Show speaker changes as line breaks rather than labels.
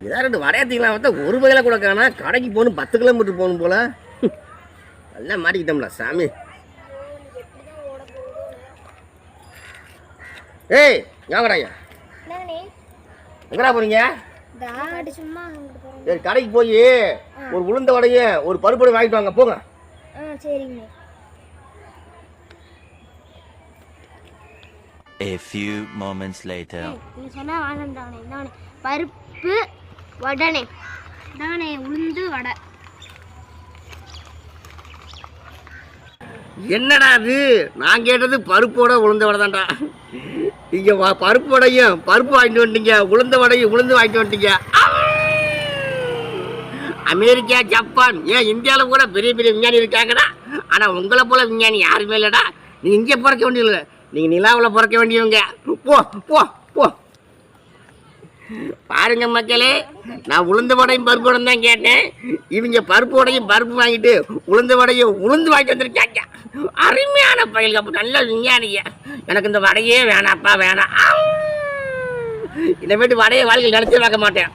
ஏதாவது 2 வடையத்திக்கலாம் பார்த்தா ஒரு வகையில் கூட காணா. கடைக்கு போகணும் 10 கிலோமீட்டர் போகணும் போல. நல்லா மாட்டிக்கிட்டோம்ல சாமி. ஏய் யாவராயா எங்கடா போறீங்க? சரி கடைக்கு போய் ஒரு உளுந்த வடையும் ஒரு பருப்பு வடையும் வாங்கிட்டு வாங்க போங்க.
சரிங்க.
A few moments later.
நீ சொன்னா வாங்கண்டானே. நானே பருப்பு வடனே. நானே உளுந்து வடை.
என்னடா அது? நான் கேட்டது பருப்போட உளுந்த வடை தான்டா. இங்கே பருப்பு வடையும் பருப்பு வாங்கிட்டு வந்துட்டீங்க, உளுந்த வடையும் உளுந்து வாங்கிட்டு வந்துட்டீங்க. அமெரிக்கா, ஜப்பான், ஏன் இந்தியாவில் கூட பெரிய பெரிய விஞ்ஞானி இருக்காங்கடா. ஆனால் உங்களை போல விஞ்ஞானி யாருமே இல்லைடா. நீங்கள் இங்கே பிறக்க வேண்டியதில்லை, நீங்கள் நிலாவில் பிறக்க வேண்டியவங்க. போ போ போ. பாருங்க மக்களே, நான் உளுந்த வடையும் பருப்பு வடையும் தான் கேட்டேன். இவங்க பருப்பு வடையும் பருப்பு வாங்கிட்டு உளுந்த வடையும் உளுந்து வாங்கிட்டு வந்துருக்காங்க. அருமையான பயில்க, நல்ல விஞ்ஞானிங்க. எனக்கு இந்த வடையே வேணாப்பா, வேணாம். இனிமேட்டு வடையை வாழ்க்கையில் நினைச்சு பார்க்க மாட்டேன்.